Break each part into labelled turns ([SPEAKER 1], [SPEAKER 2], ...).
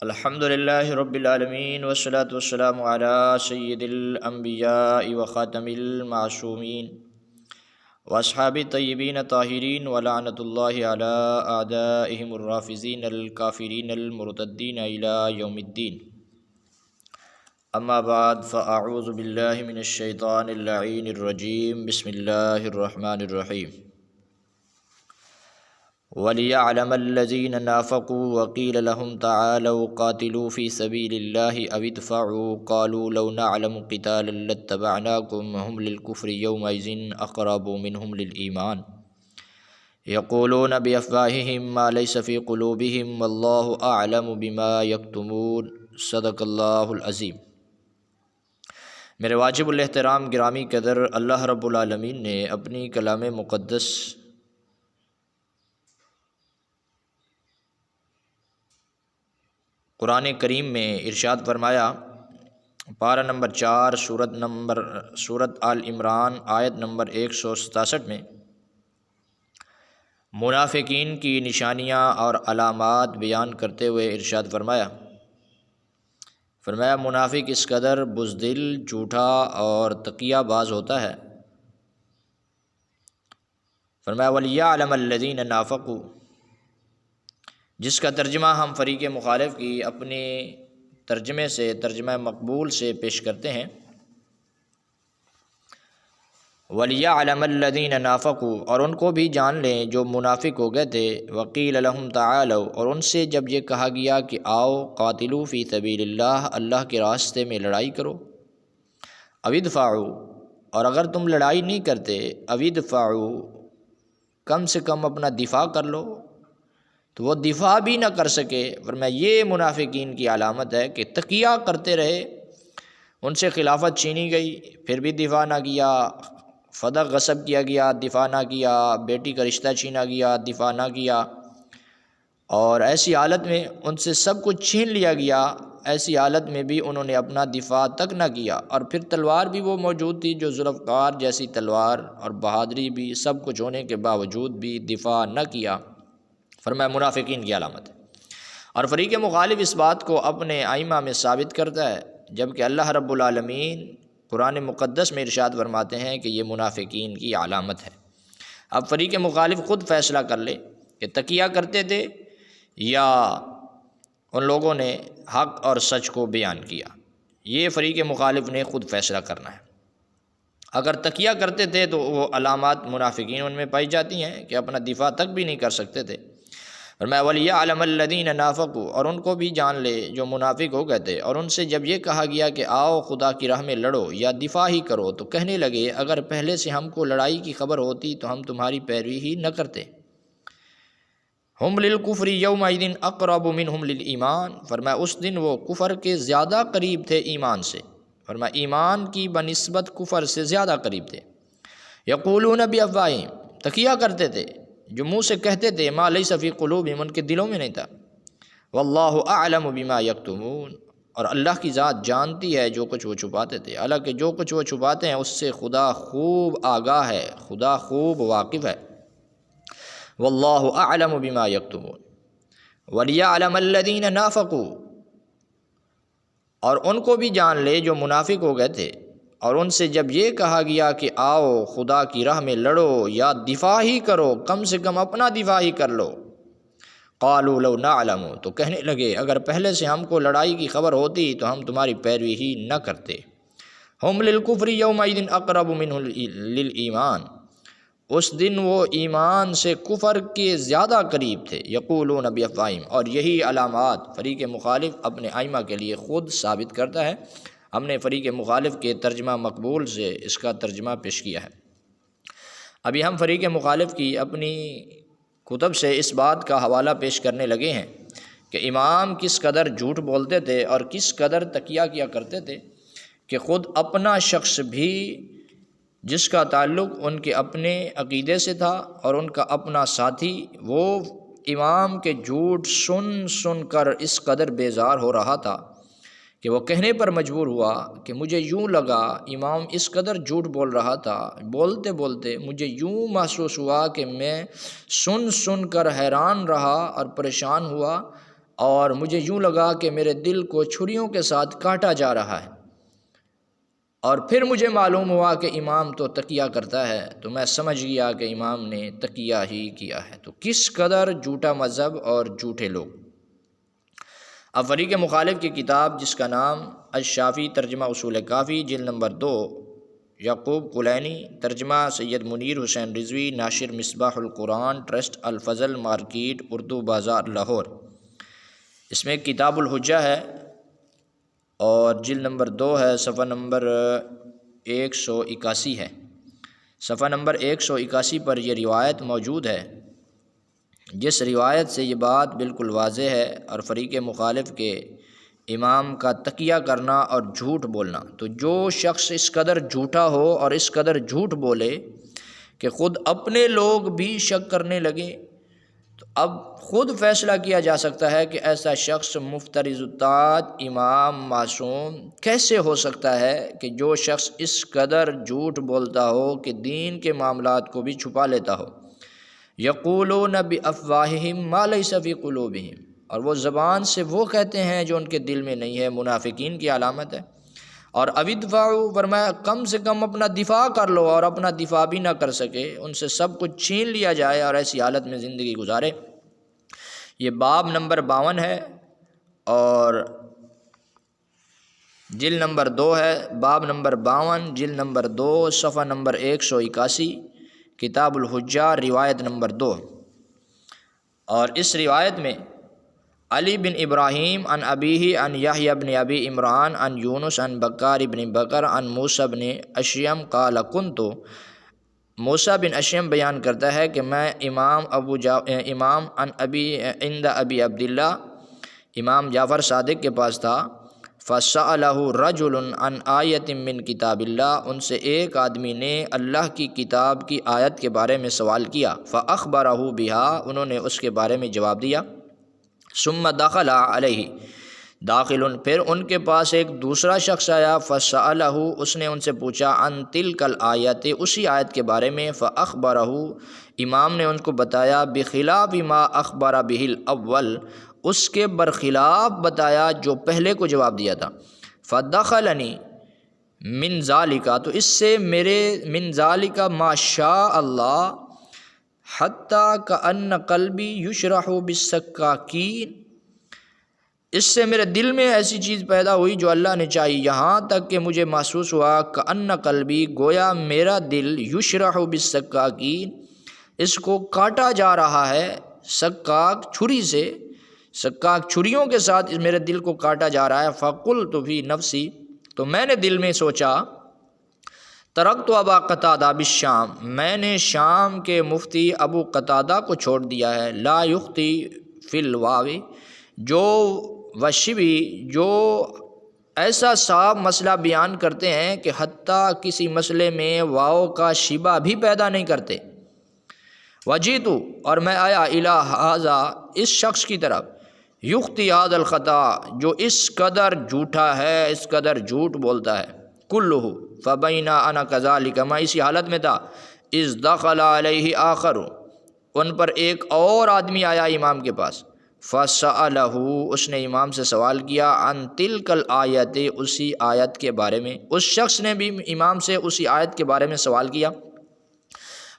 [SPEAKER 1] الحمد للہ رب العالمین والصلاة والسلام علی سید الانبیاء وخاتم المعصومین واصحاب الطیبین الطاہرین ولعنۃ اللہ علی اعدائہم الرافضین الکافرین المرتدین الی یوم الدین. اما بعد فاعوذ باللہ من الشیطان اللعین الرجیم. بسم اللہ الرحمن الرحیم. وَلِيَعْلَمَ الَّذِينَ نَافَقُوا وَقِيلَ لَهُمْ تَعَالَوْا قَاتِلُوا فِي سَبِيلِ اللَّهِ أَوِ ادْفَعُوا قَالُوا لَوْ نَعْلَمُ قِتَالًا لَاتَّبَعْنَاكُمْ وَهُمْ لِلْكُفْرِ يَوْمَئِذٍ أَقْرَبُ مِنْهُمْ لِلْإِيمَانِ يَقُولُونَ بِأَفْوَاهِهِمْ مَا لَيْسَ فِي قُلُوبِهِمْ وَاللَّهُ أَعْلَمُ بِمَا يَكْتُمُونَ. صدق اللہ العظیم. میرے واجب الاحترام گرامی قدر، اللہ رب العالمین نے اپنی کلام مقدس قرآن کریم میں ارشاد فرمایا، پارہ نمبر 4 سورت آل عمران آیت نمبر 167 میں منافقین کی نشانیاں اور علامات بیان کرتے ہوئے ارشاد فرمایا منافق اس قدر بزدل، جھوٹا اور تقیہ باز ہوتا ہے. فرمایا وَلِيَعْلَمَ الَّذِينَ نَافَقُوا، جس کا ترجمہ ہم فریق مخالف کی اپنے ترجمے سے، ترجمہ مقبول سے پیش کرتے ہیں. وَلِيَعْلَمَ الَّذِينَ نَافَقُوا، اور ان کو بھی جان لیں جو منافق ہو گئے تھے. وَقِيلَ لَهُمْ تَعَالَوْا، اور ان سے جب یہ کہا گیا کہ آؤ، قاتلوا فی سبیل اللہ، اللہ کے راستے میں لڑائی کرو. او ادفعوا، اور اگر تم لڑائی نہیں کرتے، او ادفعوا، کم سے کم اپنا دفاع کر لو. تو وہ دفاع بھی نہ کر سکے. فرمایا یہ منافقین کی علامت ہے کہ تقیہ کرتے رہے، ان سے خلافت چھینی گئی پھر بھی دفاع نہ کیا، فدق غصب کیا گیا دفاع نہ کیا، بیٹی کا رشتہ چھینا گیا دفاع نہ کیا، اور ایسی حالت میں ان سے سب کچھ چھین لیا گیا، ایسی حالت میں بھی انہوں نے اپنا دفاع تک نہ کیا. اور پھر تلوار بھی وہ موجود تھی جو ذوالفقار جیسی تلوار، اور بہادری بھی، سب کچھ ہونے کے باوجود بھی دفاع نہ کیا. فرمایا منافقین کی علامت ہے. اور فریق مخالف اس بات کو اپنے ائمہ میں ثابت کرتا ہے، جبکہ اللہ رب العالمین قرآن مقدس میں ارشاد فرماتے ہیں کہ یہ منافقین کی علامت ہے. اب فریق مخالف خود فیصلہ کر لے کہ تقیہ کرتے تھے یا ان لوگوں نے حق اور سچ کو بیان کیا. یہ فریق مخالف نے خود فیصلہ کرنا ہے. اگر تقیہ کرتے تھے تو وہ علامات منافقین ان میں پائی جاتی ہیں کہ اپنا دفاع تک بھی نہیں کر سکتے تھے. فرمایا وَلِيَعْلَمَ الَّذِينَ نَافَقُوا، اور ان کو بھی جان لے جو منافق ہو گئے تھے. اور ان سے جب یہ کہا گیا کہ آؤ خدا کی راہ میں لڑو یا دفاع ہی کرو، تو کہنے لگے اگر پہلے سے ہم کو لڑائی کی خبر ہوتی تو ہم تمہاری پیروی ہی نہ کرتے. ہم للکفر یومئذ اقرب منہم للایمان، فرمایا اس دن وہ کفر کے زیادہ قریب تھے ایمان سے. فرمایا ایمان کی بنسبت کفر سے زیادہ قریب تھے. یقولون بافواہہم، تقیہ کرتے تھے جو منہ سے کہتے تھے، ما لیس فی قلوبہم، ان کے دلوں میں نہیں تھا. واللہ اعلم بما یکتمون، اور اللہ کی ذات جانتی ہے جو کچھ وہ چھپاتے تھے. حالانکہ جو کچھ وہ چھپاتے ہیں اس سے خدا خوب آگاہ ہے، خدا خوب واقف ہے. واللہ اعلم بما یکتمون. ولیعلم الذین نافقوا، اور ان کو بھی جان لے جو منافق ہو گئے تھے. اور ان سے جب یہ کہا گیا کہ آؤ خدا کی راہ میں لڑو یا دفاع ہی کرو، کم سے کم اپنا دفاع ہی کر لو. قالوا لو نعلم، تو کہنے لگے اگر پہلے سے ہم کو لڑائی کی خبر ہوتی تو ہم تمہاری پیروی ہی نہ کرتے. ہم للکفر یومئذ اقرب منہ للایمان، اس دن وہ ایمان سے کفر کے زیادہ قریب تھے. یقولون بافواہہم، اور یہی علامات فریق مخالف اپنے ائمہ کے لیے خود ثابت کرتا ہے. ہم نے فریق مخالف کے ترجمہ مقبول سے اس کا ترجمہ پیش کیا ہے. ابھی ہم فریق مخالف کی اپنی کتب سے اس بات کا حوالہ پیش کرنے لگے ہیں کہ امام کس قدر جھوٹ بولتے تھے اور کس قدر تقیہ کیا کرتے تھے کہ خود اپنا شخص بھی جس کا تعلق ان کے اپنے عقیدے سے تھا اور ان کا اپنا ساتھی، وہ امام کے جھوٹ سن سن کر اس قدر بیزار ہو رہا تھا کہ وہ کہنے پر مجبور ہوا کہ مجھے یوں لگا امام اس قدر جھوٹ بول رہا تھا، بولتے بولتے مجھے یوں محسوس ہوا کہ میں سن سن کر حیران رہا اور پریشان ہوا. اور مجھے یوں لگا کہ میرے دل کو چھریوں کے ساتھ کاٹا جا رہا ہے، اور پھر مجھے معلوم ہوا کہ امام تو تقیہ کرتا ہے، تو میں سمجھ گیا کہ امام نے تقیہ ہی کیا ہے۔ تو کس قدر جھوٹا مذہب اور جھوٹے لوگ۔ اب فریق مخالف کی کتاب جس کا نام الشافی ترجمہ اصول کافی جلد نمبر 2، یعقوب کلینی، ترجمہ سید منیر حسین رضوی، ناشر مصباح القرآن ٹرسٹ، الفضل مارکیٹ، اردو بازار، لاہور۔ اس میں کتاب الحجہ ہے اور جلد نمبر 2 ہے، صفحہ نمبر 181 ہے۔ صفحہ نمبر 181 پر یہ روایت موجود ہے، جس روایت سے یہ بات بالکل واضح ہے، اور فریق مخالف کے امام کا تقیہ کرنا اور جھوٹ بولنا۔ تو جو شخص اس قدر جھوٹا ہو اور اس قدر جھوٹ بولے کہ خود اپنے لوگ بھی شک کرنے لگے، تو اب خود فیصلہ کیا جا سکتا ہے کہ ایسا شخص مفتری الطاعت امام معصوم کیسے ہو سکتا ہے کہ جو شخص اس قدر جھوٹ بولتا ہو کہ دین کے معاملات کو بھی چھپا لیتا ہو۔ یقولون بافواہہم ما لیس فی قلوبہم، اور وہ زبان سے وہ کہتے ہیں جو ان کے دل میں نہیں ہے، منافقین کی علامت ہے۔ اور ادفعوا، فرمایا کم سے کم اپنا دفاع کر لو، اور اپنا دفاع بھی نہ کر سکے، ان سے سب کچھ چھین لیا جائے اور ایسی حالت میں زندگی گزارے۔ یہ باب نمبر 52 ہے اور جلد نمبر 2 ہے، باب نمبر 52 جلد نمبر 2 صفحہ نمبر 181، کتاب الحجہ، روایت نمبر 2۔ اور اس روایت میں علی بن ابراہیم عن ابیہ عن یحییٰ بن ابی عمران عن یونس عن بکار بن بکر عن موسیٰ بن اشیم قال کنت، موسیٰ بن اشیم بیان کرتا ہے کہ میں امام عن ابی عند ابی عبداللہ، امام جعفر صادق کے پاس تھا۔ فسألہ رجل عن آیت من کتاب اللہ، ان سے ایک آدمی نے اللہ کی کتاب کی آیت کے بارے میں سوال کیا۔ فأخبرہ بہا، انہوں نے اس کے بارے میں جواب دیا۔ ثم دخل علیہ داخل، پھر ان کے پاس ایک دوسرا شخص آیا۔ فسألہ، اس نے ان سے پوچھا، عن تلک الآیت، اسی آیت کے بارے میں۔ فأخبرہ، امام نے ان کو بتایا، بخلاف ما اخبر بہ الاول، اس کے برخلاف بتایا جو پہلے کو جواب دیا تھا۔ فدخلنی من ذالک، تو اس سے میرے من ذالک ما شاء اللہ، حتیٰ کأن قلبی یشرح بالسکاکین، اس سے میرے دل میں ایسی چیز پیدا ہوئی جو اللہ نے چاہی، یہاں تک کہ مجھے محسوس ہوا کأن قلبی، گویا میرا دل یشرح بالسکاکین، اس کو کاٹا جا رہا ہے، سکاک چھری سے، سکاک چھریوں کے ساتھ میرے دل کو کاٹا جا رہا ہے۔ فقلت فی نفسی، تو میں نے دل میں سوچا، ترکت ابا قتادہ بالشام، میں نے شام کے مفتی ابو قتادہ کو چھوڑ دیا ہے، لا یخطی فی الواو، جو وشبی، جو ایسا صاف مسئلہ بیان کرتے ہیں کہ حتیٰ کسی مسئلے میں واو کا شبہ بھی پیدا نہیں کرتے۔ وجیت، اور میں آیا، الی ھذا، اس شخص کی طرف، یخطی ھذا الخطا، جو اس قدر جھوٹا ہے، اس قدر جھوٹ بولتا ہے، کلہ، فبینا انا کذالک، میں اسی حالت میں تھا، اذ دخل علیہ آخر، ان پر ایک اور آدمی آیا امام کے پاس۔ فسألہ، اس نے امام سے سوال کیا، عن تلک الآیت، اسی آیت کے بارے میں، اس شخص نے بھی امام سے اسی آیت کے بارے میں سوال کیا۔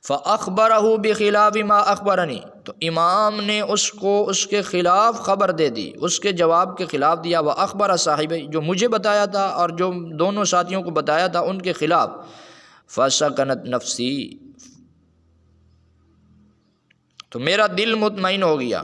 [SPEAKER 1] فأخبرہ بخلاف ما اخبرنی، تو امام نے اس کو اس کے خلاف خبر دے دی، اس کے جواب کے خلاف دیا۔ وأخبر صاحبہ، جو مجھے بتایا تھا اور جو دونوں ساتھیوں کو بتایا تھا ان کے خلاف۔ فسکنت نفسی، تو میرا دل مطمئن ہو گیا۔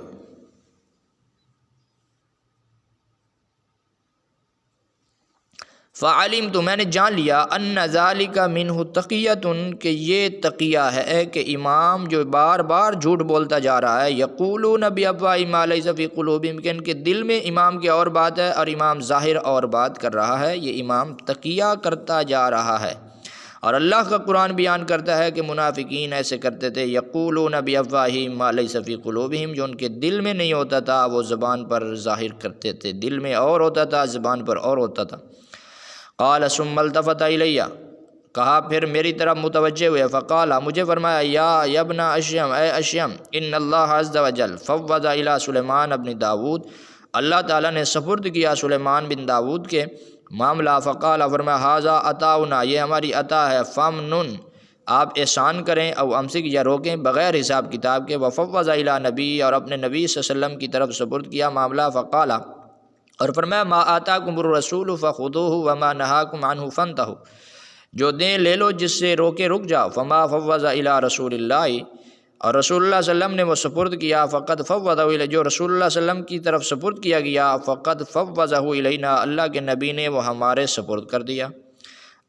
[SPEAKER 1] فعلمت، میں نے جان لیا، ان ذالک منہ تقیۃ، کہ یہ تقیہ ہے کہ امام جو بار بار جھوٹ بولتا جا رہا ہے، یقولون بافواہہم ما لیس فی قلوبہم، کہ ان کے دل میں امام کی اور بات ہے اور امام ظاہر اور بات کر رہا ہے، یہ امام تقیہ کرتا جا رہا ہے۔ اور اللہ کا قرآن بیان کرتا ہے کہ منافقین ایسے کرتے تھے، یقولون بافواہہم ما لیس فی قلوبہم، جو ان کے دل میں نہیں ہوتا تھا وہ زبان پر ظاہر کرتے تھے، دل میں اور ہوتا تھا زبان پر اور ہوتا تھا۔ قال ثم التفت الیہ، کہا پھر میری طرف متوجہ ہوئے، فقال، مجھے فرمایا، یا ابن اشیم، اے اشیم، ان اللہ عز وجل فوض الی سلیمان ابن داود، اللہ تعالیٰ نے سپرد کیا سلیمان بن داود کے معاملہ، فقال فرمایا ھذا عطاؤنا، یہ ہماری عطا ہے، فمنن آپ احسان کریں، او امسک یا روکیں بغیر حساب کتاب کے، وفوض الی نبی اور اپنے نبی صلی اللہ علیہ وسلم کی طرف سپرد کیا معاملہ، فقال اور فرمایا ما آتاکم الرسول فخذوہ وما نہاکم عنہ فانتہوا، جو دیں لے لو، جس سے روکے رک جاؤ، فما فوض الی رسول اللہ، اور رسول اللہ صلی اللہ علیہ وسلم نے وہ سپرد کیا، فقد فوضہ الی، جو رسول اللہ صلی اللہ علیہ وسلم کی طرف سپرد کیا گیا، فقد فوضہ الینا، اللہ کے نبی نے وہ ہمارے سپرد کر دیا،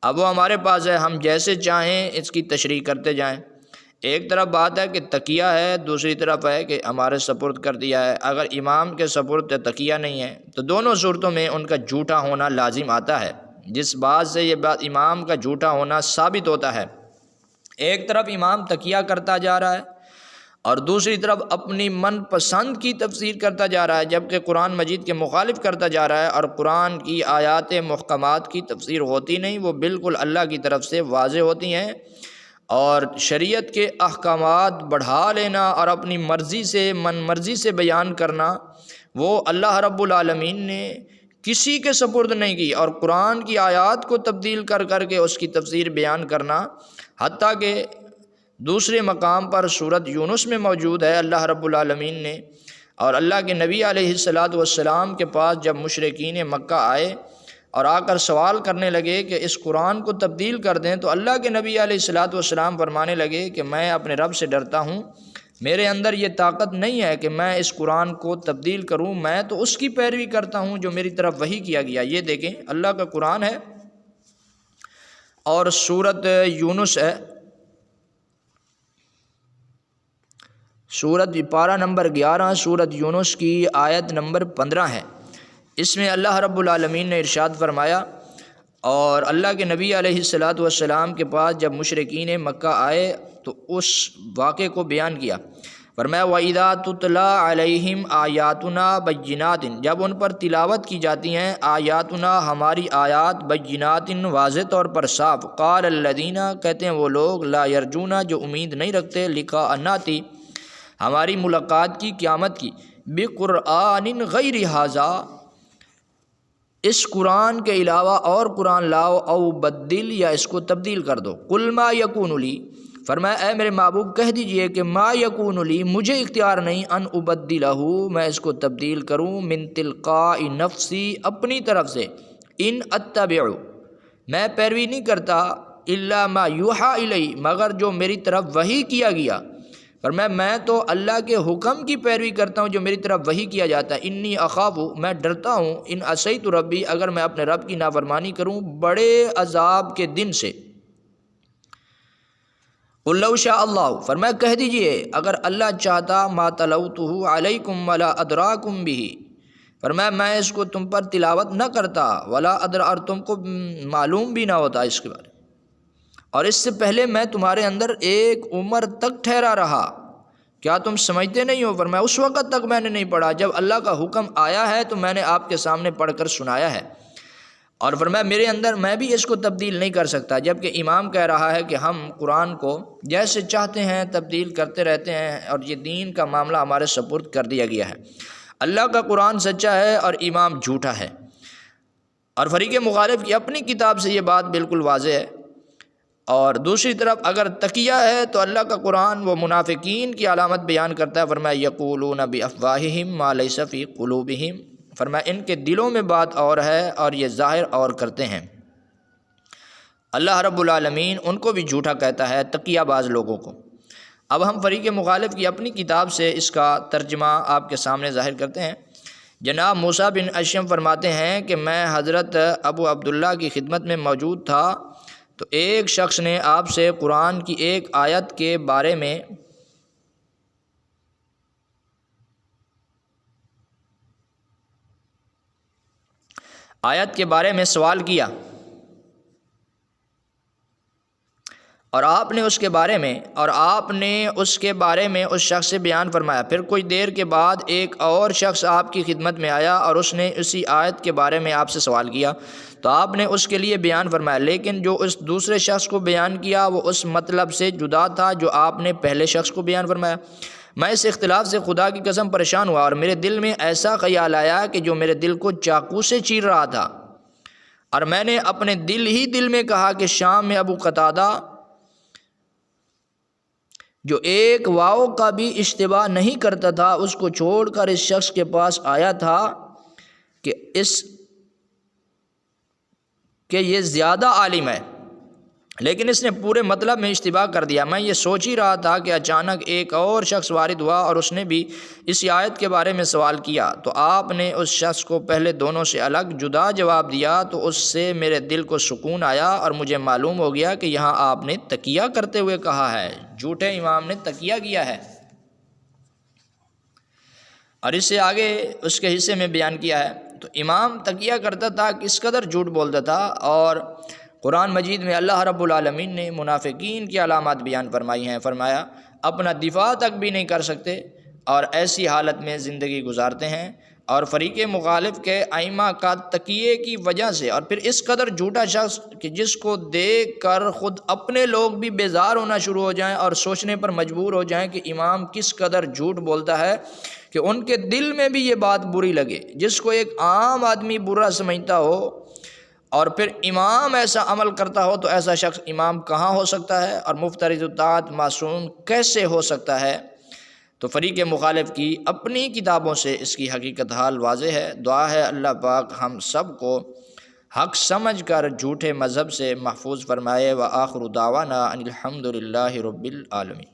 [SPEAKER 1] اب وہ ہمارے پاس ہے، ہم جیسے چاہیں اس کی تشریح کرتے جائیں۔ ایک طرف بات ہے کہ تقیہ ہے، دوسری طرف ہے کہ ہمارے سپرد کر دیا ہے۔ اگر امام کے سپرد تقیہ نہیں ہے تو دونوں صورتوں میں ان کا جھوٹا ہونا لازم آتا ہے، جس بات سے یہ بات امام کا جھوٹا ہونا ثابت ہوتا ہے۔ ایک طرف امام تقیہ کرتا جا رہا ہے اور دوسری طرف اپنی من پسند کی تفسیر کرتا جا رہا ہے، جبکہ قرآن مجید کے مخالف کرتا جا رہا ہے، اور قرآن کی آیات محکمات کی تفسیر ہوتی نہیں، وہ بالکل اللہ کی طرف سے واضح ہوتی ہیں، اور شریعت کے احکامات بڑھا لینا اور اپنی مرضی سے من مرضی سے بیان کرنا، وہ اللہ رب العالمین نے کسی کے سپرد نہیں کی، اور قرآن کی آیات کو تبدیل کر کر کے اس کی تفسیر بیان کرنا، حتیٰ کہ دوسرے مقام پر سورۃ یونس میں موجود ہے، اللہ رب العالمین نے اور اللہ کے نبی علیہ الصلاۃ والسلام کے پاس جب مشرکین مکہ آئے اور آ کر سوال کرنے لگے کہ اس قرآن کو تبدیل کر دیں، تو اللہ کے نبی علیہ الصلاۃ والسلام فرمانے لگے کہ میں اپنے رب سے ڈرتا ہوں، میرے اندر یہ طاقت نہیں ہے کہ میں اس قرآن کو تبدیل کروں، میں تو اس کی پیروی کرتا ہوں جو میری طرف وحی کیا گیا۔ یہ دیکھیں اللہ کا قرآن ہے، اور سورۃ یونس ہے، سورۃ پارہ نمبر 11 سورۃ یونس کی آیت نمبر 15 ہے۔ اس میں اللہ رب العالمین نے ارشاد فرمایا، اور اللہ کے نبی علیہ الصلاۃ والسلام کے پاس جب مشرکین مکہ آئے تو اس واقعے کو بیان کیا، فرمایا وَإِذَا تُتْلَىٰ عَلَيْهِمْ آيَاتُنَا بَيِّنَاتٍ، جب ان پر تلاوت کی جاتی ہیں آیاتنا، ہماری آیات، بَيِّنَاتٍ واضح طور پر صاف، قَالَ الَّذِينَ کہتے ہیں وہ لوگ، لَا يَرْجُونَ جو امید نہیں رکھتے، لِقَاءَ نَأْتِ ہماری ملاقات کی، قیامت کی، بِقُرْآنٍ غَيْرِ هَٰذَا اس قرآن کے علاوہ اور قرآن لاؤ، او بدل یا اس کو تبدیل کر دو، قُلْ مَا يَكُونُ لِي فرمایا اے میرے محبوب کہہ دیجئے کہ ما یکون لی مجھے اختیار نہیں، ان ابدلہ میں اس کو تبدیل کروں، من تلقاء نفسی اپنی طرف سے، ان اتبع میں پیروی نہیں کرتا، الا ما یوحیٰ الی مگر جو میری طرف وحی کیا گیا، فرمایا میں تو اللہ کے حکم کی پیروی کرتا ہوں جو میری طرف وحی کیا جاتا ہے، انی اخاف میں ڈرتا ہوں، ان عصیت ربی اگر میں اپنے رب کی نافرمانی کروں بڑے عذاب کے دن سے۔ قُلْ لَوْ شَاءَ اللَّهُ فرمایا کہہ دیجئے اگر اللہ چاہتا، ما تلوتہ علیکم ولا ادراکم بہ فرمایا میں اس کو تم پر تلاوت نہ کرتا، ولا ادرا اور تم کو معلوم بھی نہ ہوتا اس کے بارے، اور اس سے پہلے میں تمہارے اندر ایک عمر تک ٹھہرا رہا، کیا تم سمجھتے نہیں ہو؟ فرمایا اس وقت تک میں نے نہیں پڑھا، جب اللہ کا حکم آیا ہے تو میں نے آپ کے سامنے پڑھ کر سنایا ہے، اور فرمایا میرے اندر میں بھی اس کو تبدیل نہیں کر سکتا، جبکہ امام کہہ رہا ہے کہ ہم قرآن کو جیسے چاہتے ہیں تبدیل کرتے رہتے ہیں، اور یہ دین کا معاملہ ہمارے سپرد کر دیا گیا ہے۔ اللہ کا قرآن سچا ہے اور امام جھوٹا ہے، اور فریق مخالف کی اپنی کتاب سے یہ بات بالکل واضح ہے، اور دوسری طرف اگر تقیہ ہے تو اللہ کا قرآن وہ منافقین کی علامت بیان کرتا ہے، فرمایا یقولون بافواہہم ما لیس فی قلوبہم فرمایا ان کے دلوں میں بات اور ہے اور یہ ظاہر اور کرتے ہیں۔ اللہ رب العالمین ان کو بھی جھوٹا کہتا ہے، تقیہ باز لوگوں کو۔ اب ہم فریق مخالف کی اپنی کتاب سے اس کا ترجمہ آپ کے سامنے ظاہر کرتے ہیں۔ جناب موسیٰ بن اشیم فرماتے ہیں کہ میں حضرت ابو عبداللہ کی خدمت میں موجود تھا، تو ایک شخص نے آپ سے قرآن کی ایک آیت کے بارے میں سوال کیا، اور آپ نے اس کے بارے میں اس شخص سے بیان فرمایا۔ پھر کچھ دیر کے بعد ایک اور شخص آپ کی خدمت میں آیا اور اس نے اسی آیت کے بارے میں آپ سے سوال کیا، تو آپ نے اس کے لیے بیان فرمایا، لیکن جو اس دوسرے شخص کو بیان کیا وہ اس مطلب سے جدا تھا جو آپ نے پہلے شخص کو بیان فرمایا۔ میں اس اختلاف سے خدا کی قسم پریشان ہوا، اور میرے دل میں ایسا خیال آیا کہ جو میرے دل کو چاقو سے چیر رہا تھا، اور میں نے اپنے دل میں کہا کہ شام میں ابو قتادہ جو ایک واو کا بھی اشتباہ نہیں کرتا تھا، اس کو چھوڑ کر اس شخص کے پاس آیا تھا کہ یہ زیادہ عالم ہے، لیکن اس نے پورے مطلب میں اشتباہ کر دیا۔ میں یہ سوچ ہی رہا تھا کہ اچانک ایک اور شخص وارد ہوا اور اس نے بھی اس آیت کے بارے میں سوال کیا، تو آپ نے اس شخص کو پہلے دونوں سے الگ جدا جواب دیا، تو اس سے میرے دل کو سکون آیا اور مجھے معلوم ہو گیا کہ یہاں آپ نے تکیہ کرتے ہوئے کہا ہے، جھوٹے امام نے تکیہ کیا ہے۔ اور اس سے آگے اس کے حصے میں بیان کیا ہے، تو امام تکیہ کرتا تھا، کس قدر جھوٹ بولتا تھا۔ اور قرآن مجید میں اللہ رب العالمین نے منافقین کی علامات بیان فرمائی ہیں، فرمایا اپنا دفاع تک بھی نہیں کر سکتے اور ایسی حالت میں زندگی گزارتے ہیں، اور فریق مخالف کے ائمہ کا تکیے کی وجہ سے، اور پھر اس قدر جھوٹا شخص کہ جس کو دیکھ کر خود اپنے لوگ بھی بیزار ہونا شروع ہو جائیں اور سوچنے پر مجبور ہو جائیں کہ امام کس قدر جھوٹ بولتا ہے، کہ ان کے دل میں بھی یہ بات بری لگے۔ جس کو ایک عام آدمی برا سمجھتا ہو اور پھر امام ایسا عمل کرتا ہو، تو ایسا شخص امام کہاں ہو سکتا ہے، اور مفترض الطاعت معصوم کیسے ہو سکتا ہے؟ تو فریق مخالف کی اپنی کتابوں سے اس کی حقیقت حال واضح ہے۔ دعا ہے اللہ پاک ہم سب کو حق سمجھ کر جھوٹے مذہب سے محفوظ فرمائے۔ وآخر دعوانا ان الحمد للہ رب العالمین۔